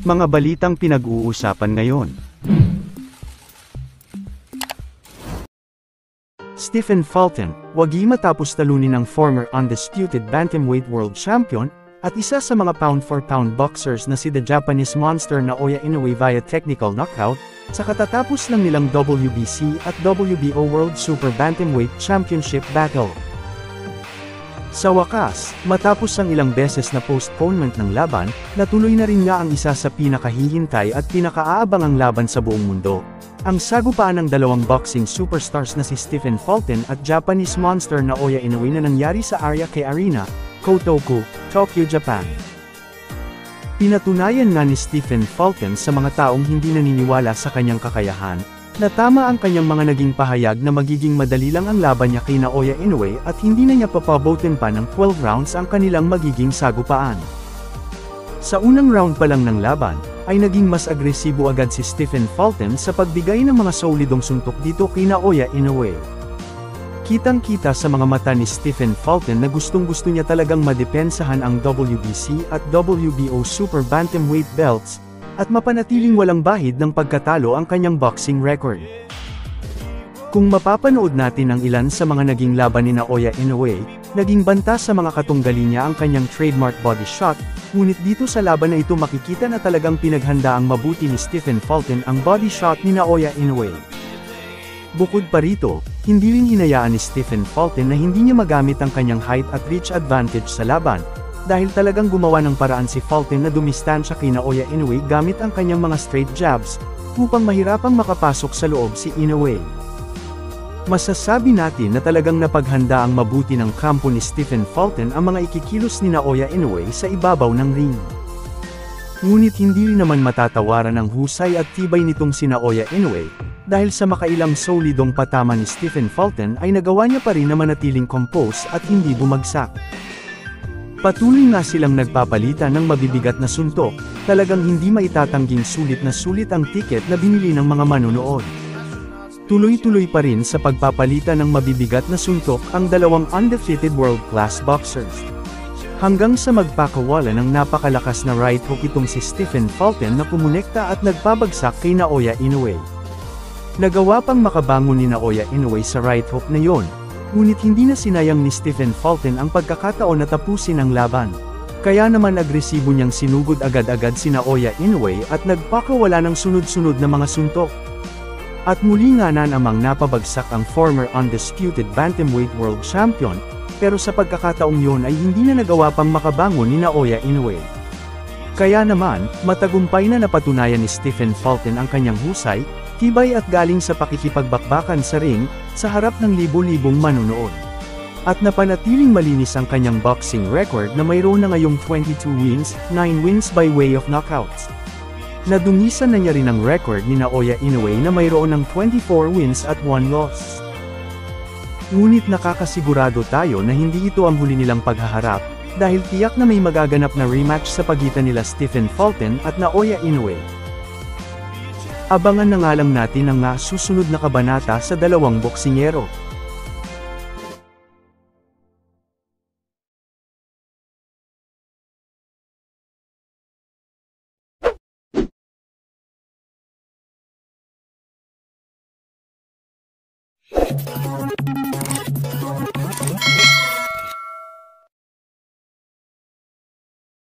Mga balitang pinag-uusapan ngayon. Stephen Fulton, wagi matapos talunin ng former undisputed bantamweight world champion, at isa sa mga pound-for-pound boxers na si the Japanese monster Naoya Inoue via technical knockout, sa katatapos lang nilang WBC at WBO World Super Bantamweight Championship battle. Sa wakas, matapos ang ilang beses na postponement ng laban, natuloy na rin nga ang isa sa pinakahihintay at pinakaaabangang laban sa buong mundo. Ang sagupaan ng dalawang boxing superstars na si Stephen Fulton at Japanese monster Naoya Inoue na nangyari sa Ariake Arena, Kotoku, Tokyo, Japan. Pinatunayan nga ni Stephen Fulton sa mga taong hindi naniniwala sa kanyang kakayahan, na tama ang kanyang mga naging pahayag na magiging madali lang ang laban niya kay Naoya Inoue at hindi na niya papabotin pa ng 12 rounds ang kanilang magiging sagupaan. Sa unang round pa lang ng laban, ay naging mas agresibo agad si Stephen Fulton sa pagbigay ng mga solidong suntok dito kay Naoya Inoue. Kitang-kita sa mga mata ni Stephen Fulton na gustong-gusto niya talagang madepensahan ang WBC at WBO Super Bantamweight belts, at mapanatiling walang bahid ng pagkatalo ang kanyang boxing record. Kung mapapanood natin ang ilan sa mga naging laban ni Naoya Inoue, naging banta sa mga katunggali niya ang kanyang trademark body shot, ngunit dito sa laban na ito makikita na talagang pinaghandaang mabuti ni Stephen Fulton ang body shot ni Naoya Inoue. Bukod pa rito, hindi rin hinayaan ni Stephen Fulton na hindi niya magamit ang kanyang height at reach advantage sa laban, dahil talagang gumawa ng paraan si Fulton na dumistansya kay Naoya Inoue gamit ang kanyang mga straight jabs, upang mahirapang makapasok sa loob si Inoue. Masasabi natin na talagang napaghanda ang mabuti ng kampo ni Stephen Fulton ang mga ikikilos ni Naoya Inoue sa ibabaw ng ring. Ngunit hindi rin naman matatawaran ang husay at tibay nitong si Naoya Inoue, dahil sa makailang solidong patama ni Stephen Fulton ay nagawa niya pa rin na manatiling compose at hindi bumagsak. Patuloy nga silang nagpapalitan ng mabibigat na suntok, talagang hindi maitatangging sulit ang tiket na binili ng mga manonood. Tuloy-tuloy pa rin sa pagpapalitan ng mabibigat na suntok ang dalawang undefeated world-class boxers. Hanggang sa magpakawala ng napakalakas na right hook itong si Stephen Fulton na pumunekta at nagpabagsak kay Naoya Inoue. Nagawa pang makabangon ni Naoya Inoue sa right hook na yon, ngunit hindi na sinayang ni Stephen Fulton ang pagkakataon na tapusin ang laban. Kaya naman agresibo niyang sinugod agad-agad si Naoya Inoue at nagpakawala ng sunod-sunod na mga suntok. At muli nga na namang napabagsak ang former undisputed bantamweight world champion, pero sa pagkakataong yon ay hindi na nagawa pang makabangon ni Naoya Inoue. Kaya naman, matagumpay na napatunayan ni Stephen Fulton ang kanyang husay, tibay at galing sa pakikipagbakbakan sa ring, sa harap ng libo-libong manonood. At napanatiling malinis ang kanyang boxing record na mayroon na ngayong 22 wins, 9 wins by way of knockouts. Nadungisan na niya rin ang record ni Naoya Inoue na mayroon ng 24 wins at 1 loss. Ngunit nakakasigurado tayo na hindi ito ang huli nilang paghaharap, dahil tiyak na may magaganap na rematch sa pagitan nila Stephen Fulton at Naoya Inoue. Abangan na nga lang natin ang susunod na kabanata sa dalawang boksingero.